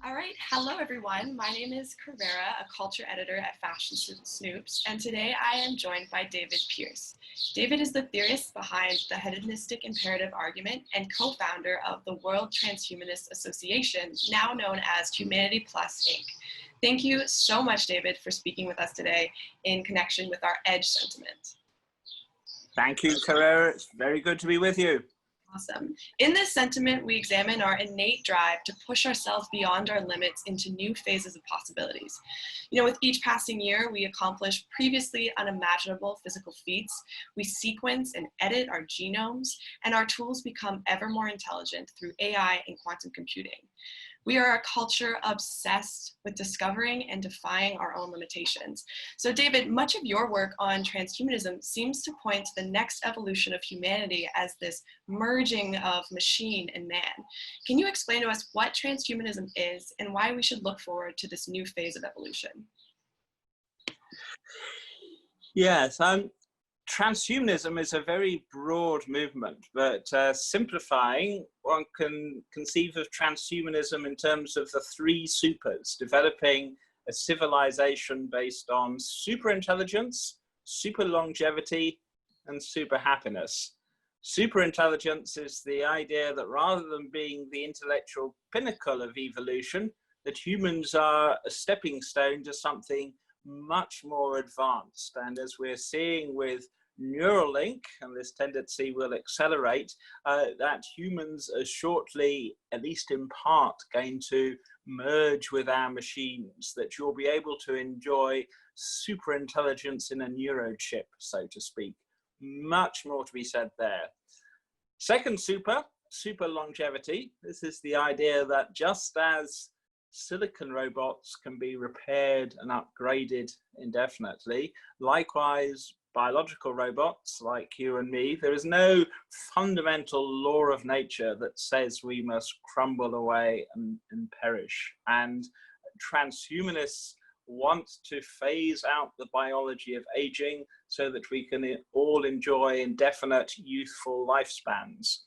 All right, hello everyone. My name is Carrera, a culture editor at Fashion Snoops, and today I am joined by David Pearce. David is the theorist behind the Hedonistic Imperative argument and co-founder of the World Transhumanist Association, now known as Humanity Plus, Inc. Thank you so much, David, for speaking with us today in connection with our EDGE sentiment. Thank you, Carrera. It's very good to be with you. Awesome. In this sentiment, we examine our innate drive to push ourselves beyond our limits into new phases of possibilities. With each passing year, we accomplish previously unimaginable physical feats. We sequence and edit our genomes, and our tools become ever more intelligent through AI and quantum computing. We are a culture obsessed with discovering and defying our own limitations. So David, much of your work on transhumanism seems to point to the next evolution of humanity as this merging of machine and man. Can you explain to us what transhumanism is and why we should look forward to this new phase of evolution? Yes, transhumanism is a very broad movement, but simplifying, one can conceive of transhumanism in terms of the three supers, developing a civilization based on super intelligence, super longevity, and super happiness. Super intelligence is the idea that rather than being the intellectual pinnacle of evolution, that humans are a stepping stone to something much more advanced. And as we're seeing with Neuralink, and this tendency will accelerate, that humans are shortly, at least in part, going to merge with our machines, that you'll be able to enjoy super intelligence in a neurochip, so to speak. Much more to be said there. Second super longevity. This is the idea that just as silicon robots can be repaired and upgraded indefinitely, likewise biological robots like you and me, there is no fundamental law of nature that says we must crumble away and perish. And transhumanists want to phase out the biology of aging so that we can all enjoy indefinite youthful lifespans.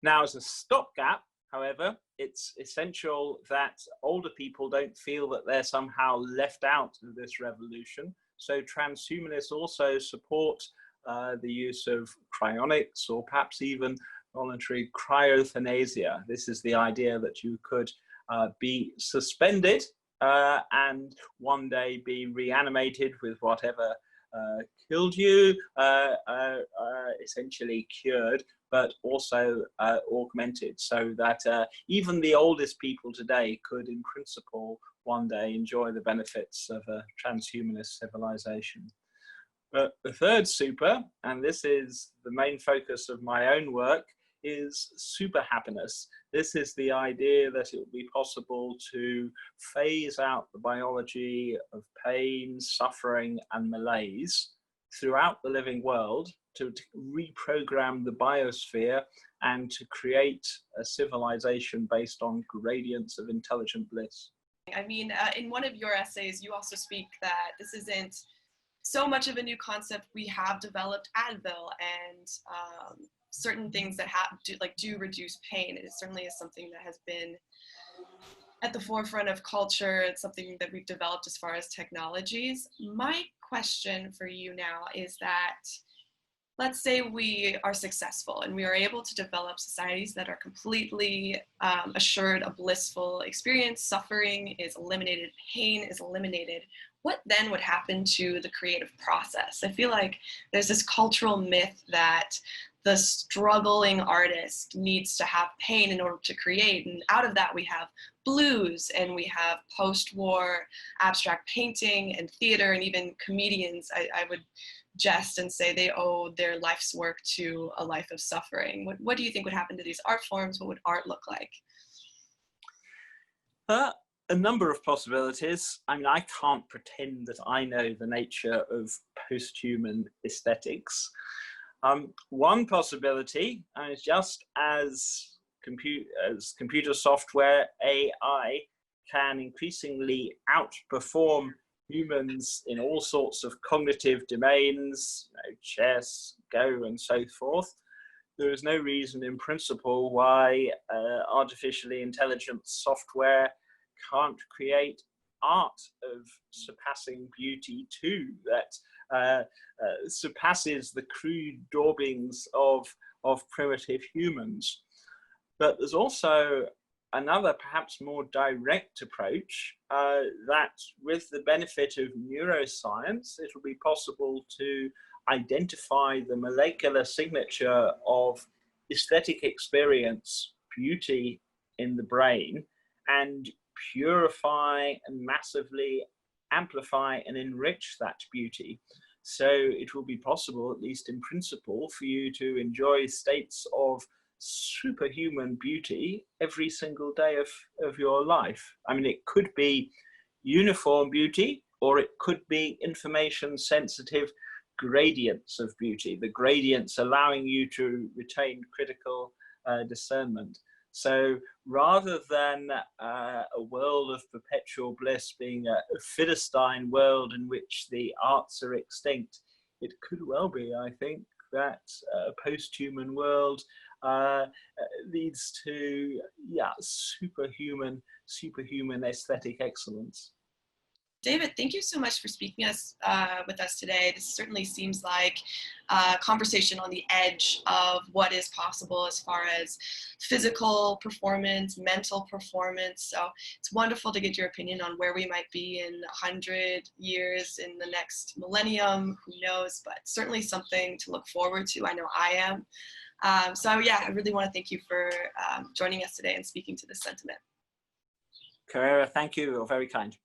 Now, as a stopgap, however, it's essential that older people don't feel that they're somehow left out of this revolution. So transhumanists also support the use of cryonics or perhaps even voluntary cryothanasia. This is the idea that you could be suspended and one day be reanimated with whatever killed you, essentially cured, but also augmented, so that even the oldest people today could, in principle, one day enjoy the benefits of a transhumanist civilization. But the third super, and this is the main focus of my own work, is super happiness. This is the idea that it will be possible to phase out the biology of pain, suffering, and malaise throughout the living world, to reprogram the biosphere and to create a civilization based on gradients of intelligent bliss. I mean, in one of your essays, you also speak that this isn't so much of a new concept. We have developed Advil and certain things that do reduce pain. It certainly is something that has been at the forefront of culture. It's something that we've developed as far as technologies. My question for you now is that, let's say we are successful and we are able to develop societies that are completely assured a blissful experience, suffering is eliminated, pain is eliminated. What then would happen to the creative process? I feel like there's this cultural myth that the struggling artist needs to have pain in order to create. And out of that, we have blues and we have post-war abstract painting and theater, and even comedians, I would jest and say they owe their life's work to a life of suffering. What do you think would happen to these art forms? What would art look like? A number of possibilities. I mean, I can't pretend that I know the nature of posthuman aesthetics. One possibility is just as computer software, AI, can increasingly outperform humans in all sorts of cognitive domains, chess, Go, and so forth. There is no reason in principle why artificially intelligent software can't create art of surpassing beauty too, that surpasses the crude daubings of primitive humans. But there's also another, perhaps more direct approach, that with the benefit of neuroscience, it will be possible to identify the molecular signature of aesthetic experience, beauty in the brain, and purify and massively amplify and enrich that beauty. So it will be possible, at least in principle, for you to enjoy states of superhuman beauty every single day of your life. I mean, it could be uniform beauty, or it could be information sensitive gradients of beauty, the gradients allowing you to retain critical discernment. So rather than a world of perpetual bliss being a Philistine world in which the arts are extinct, it could well be, I think, that a post-human world leads to superhuman aesthetic excellence. David, thank you so much for speaking with us today. This certainly seems like a conversation on the edge of what is possible as far as physical performance, mental performance. So it's wonderful to get your opinion on where we might be in 100 years, in the next millennium, who knows, but certainly something to look forward to. I know I am. So yeah, I really want to thank you for joining us today and speaking to this sentiment. Carrera, thank you. You're very kind.